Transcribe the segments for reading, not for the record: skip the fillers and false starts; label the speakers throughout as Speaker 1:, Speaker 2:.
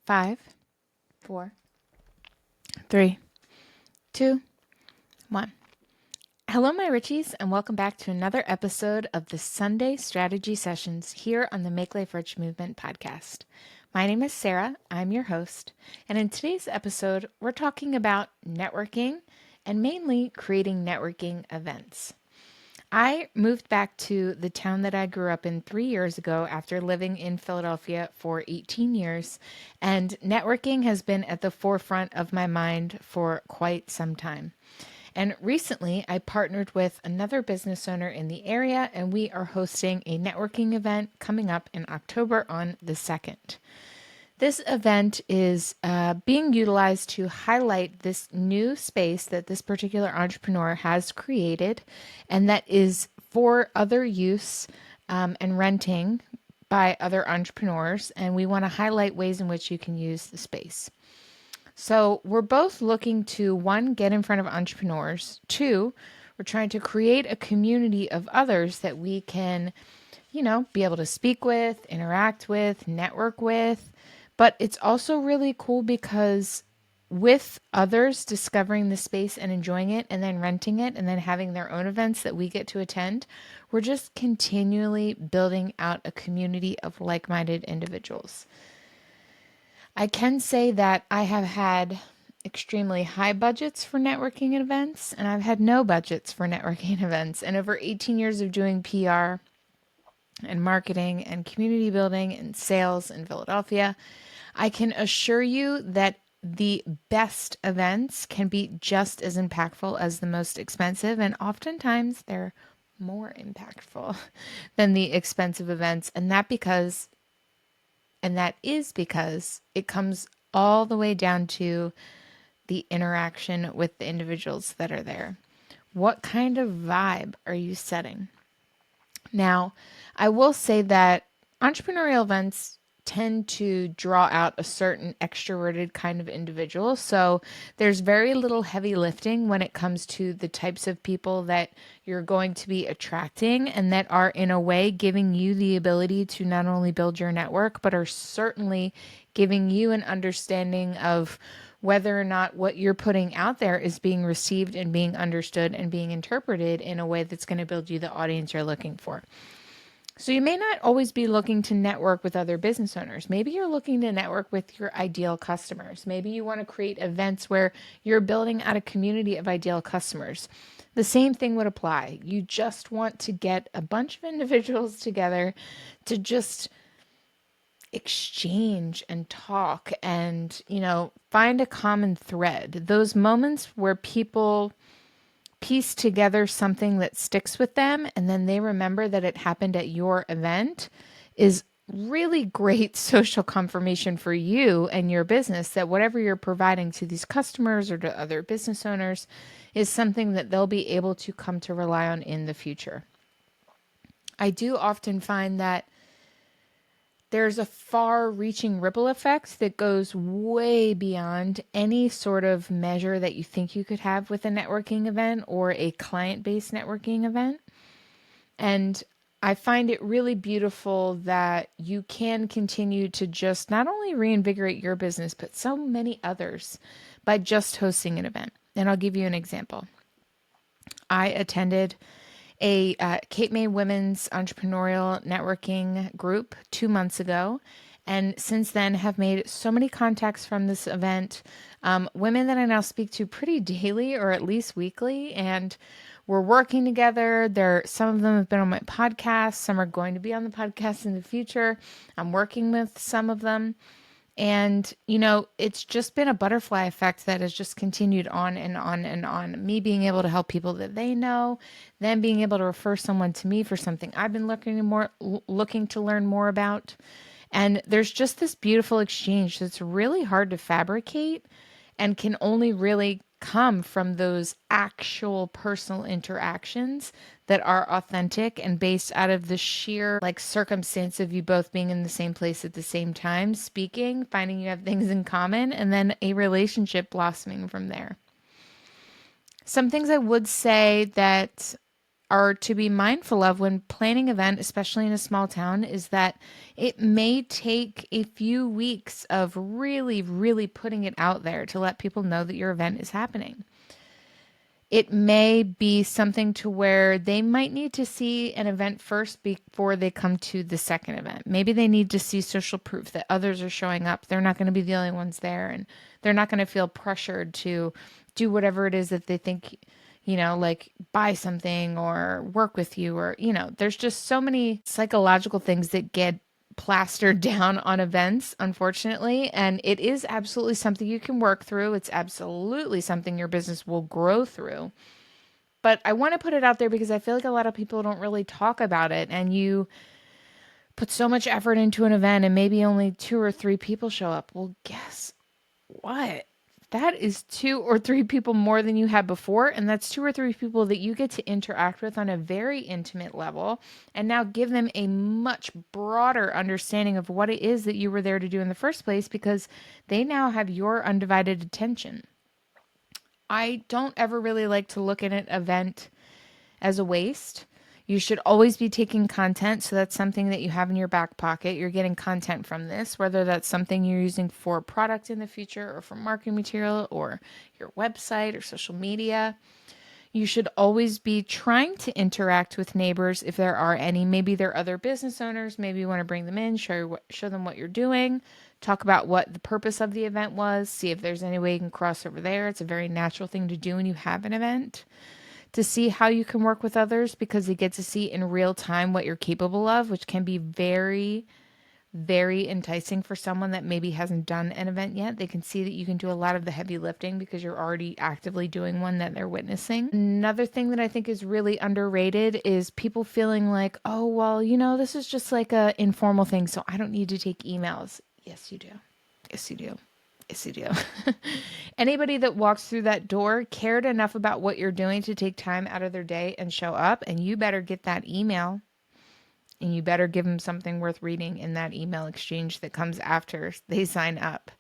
Speaker 1: 5, 4, 3, 2, 1. Hello, my Richies, and welcome back to another episode of the Sunday Strategy Sessions here on the Make Life Rich Movement podcast. My name is Sarah, I'm your host, and in today's episode, we're talking about networking and mainly creating networking events. I moved back to the town that I grew up in 3 years ago after living in Philadelphia for 18 years, and networking has been at the forefront of my mind for quite some time. And recently, I partnered with another business owner in the area, and we are hosting a networking event coming up in October on the 2nd. This event is being utilized to highlight this new space that this particular entrepreneur has created, and that is for other use and renting by other entrepreneurs. And we want to highlight ways in which you can use the space. So we're both looking to, one, get in front of entrepreneurs. Two, we're trying to create a community of others that we can, be able to speak with, interact with, network with. But it's also really cool because with others discovering the space and enjoying it and then renting it and then having their own events that we get to attend, we're just continually building out a community of like-minded individuals. I can say that I have had extremely high budgets for networking events, and I've had no budgets for networking events. And over 18 years of doing PR and marketing and community building and sales in Philadelphia, I can assure you that the best events can be just as impactful as the most expensive, and oftentimes they're more impactful than the expensive events. And that is because it comes all the way down to the interaction with the individuals that are there. What kind of vibe are you setting? Now, I will say that entrepreneurial events tend to draw out a certain extroverted kind of individual. So there's very little heavy lifting when it comes to the types of people that you're going to be attracting and that are in a way giving you the ability to not only build your network, but are certainly giving you an understanding of whether or not what you're putting out there is being received and being understood and being interpreted in a way that's going to build you the audience you're looking for. So you may not always be looking to network with other business owners. Maybe you're looking to network with your ideal customers. Maybe you want to create events where you're building out a community of ideal customers. The same thing would apply. You just want to get a bunch of individuals together to just exchange and talk and, find a common thread. Those moments where people piece together something that sticks with them and then they remember that it happened at your event is really great social confirmation for you and your business that whatever you're providing to these customers or to other business owners is something that they'll be able to come to rely on in the future. I do often find that there's a far-reaching ripple effect that goes way beyond any sort of measure that you think you could have with a networking event or a client-based networking event. And I find it really beautiful that you can continue to just not only reinvigorate your business, but so many others by just hosting an event. And I'll give you an example. I attended a Cape May Women's Entrepreneurial Networking group 2 months ago. And since then have made so many contacts from this event, women that I now speak to pretty daily or at least weekly. And we're working together. Some of them have been on my podcast. Some are going to be on the podcast in the future. I'm working with some of them. And, it's just been a butterfly effect that has just continued on and on and on. Me being able to help people that they know, them being able to refer someone to me for something I've been looking to learn more about. And there's just this beautiful exchange that's really hard to fabricate and can only really come from those actual personal interactions that are authentic and based out of the sheer circumstance of you both being in the same place at the same time, speaking, finding you have things in common, and then a relationship blossoming from there. Some things I would say that are to be mindful of when planning an event, especially in a small town, is that it may take a few weeks of really, really putting it out there to let people know that your event is happening. It may be something to where they might need to see an event first before they come to the second event. Maybe they need to see social proof that others are showing up. They're not going to be the only ones there, and they're not going to feel pressured to do whatever it is that they think, like buy something or work with you, or, there's just so many psychological things that get plastered down on events, unfortunately. And it is absolutely something you can work through. It's absolutely something your business will grow through. But I want to put it out there because I feel like a lot of people don't really talk about it. And you put so much effort into an event and maybe only 2 or 3 people show up. Well, guess what? That is 2 or 3 people more than you had before. And that's 2 or 3 people that you get to interact with on a very intimate level and now give them a much broader understanding of what it is that you were there to do in the first place, because they now have your undivided attention. I don't ever really like to look at an event as a waste. You should always be taking content. So that's something that you have in your back pocket. You're getting content from this, whether that's something you're using for a product in the future or for marketing material or your website or social media. You should always be trying to interact with neighbors if there are any. Maybe they're other business owners. Maybe you want to bring them in, show them what you're doing, talk about what the purpose of the event was, see if there's any way you can cross over there. It's a very natural thing to do when you have an event, to see how you can work with others, because they get to see in real time what you're capable of, which can be very, very enticing for someone that maybe hasn't done an event yet. They can see that you can do a lot of the heavy lifting because you're already actively doing one that they're witnessing. Another thing that I think is really underrated is people feeling like, oh, well, this is just like a informal thing, so I don't need to take emails. Yes, you do. Yes, you do. Yes, you do. Anybody that walks through that door cared enough about what you're doing to take time out of their day and show up, and you better get that email, and you better give them something worth reading in that email exchange that comes after they sign up.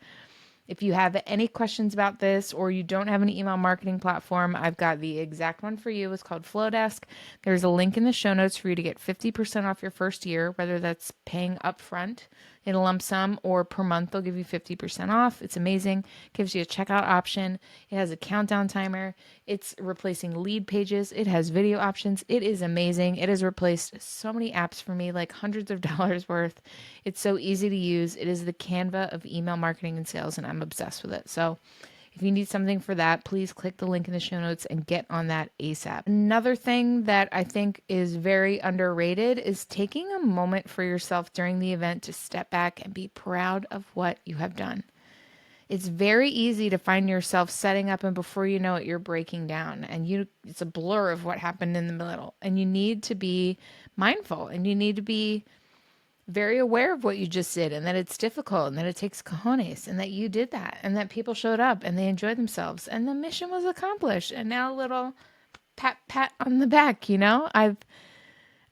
Speaker 1: If you have any questions about this, or you don't have an email marketing platform, I've got the exact one for you. It's called Flowdesk. There's a link in the show notes for you to get 50% off your first year, whether that's paying upfront in a lump sum or per month. They'll give you 50% off. It's amazing. Gives you a checkout option. It has a countdown timer. It's replacing lead pages. It has video options. It is amazing. It has replaced so many apps for me, like hundreds of dollars worth. It's so easy to use. It is the Canva of email marketing and sales, and I'm obsessed with it. So if you need something for that, please click the link in the show notes and get on that ASAP. Another thing that I think is very underrated is taking a moment for yourself during the event to step back and be proud of what you have done. It's very easy to find yourself setting up, and before you know it, you're breaking down, and it's a blur of what happened in the middle. And you need to be mindful, and you need to be very aware of what you just did, and that it's difficult, and that it takes cojones, and that you did that, and that people showed up and they enjoyed themselves and the mission was accomplished. And now a little pat on the back.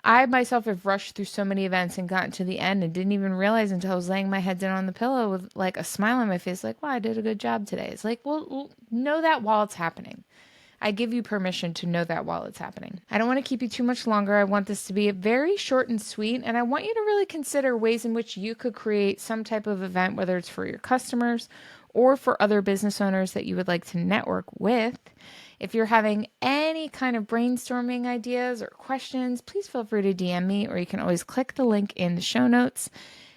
Speaker 1: I myself have rushed through so many events and gotten to the end and didn't even realize until I was laying my head down on the pillow with like a smile on my face, like, wow, I did a good job today. It's like, well, know that while it's happening. I give you permission to know that while it's happening. I don't want to keep you too much longer. I want this to be very short and sweet, and I want you to really consider ways in which you could create some type of event, whether it's for your customers or for other business owners that you would like to network with. If you're having any kind of brainstorming ideas or questions, please feel free to DM me, or you can always click the link in the show notes,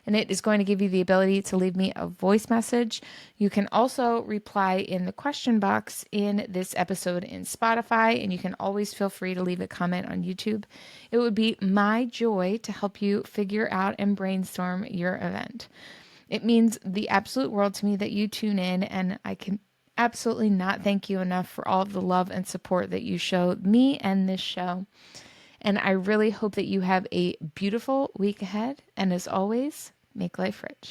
Speaker 1: and it is going to give you the ability to leave me a voice message. You can also reply in the question box in this episode in Spotify, and you can always feel free to leave a comment on YouTube. It would be my joy to help you figure out and brainstorm your event. It means the absolute world to me that you tune in, and I can absolutely not thank you enough for all of the love and support that you show me and this show. And I really hope that you have a beautiful week ahead. And as always, make life rich.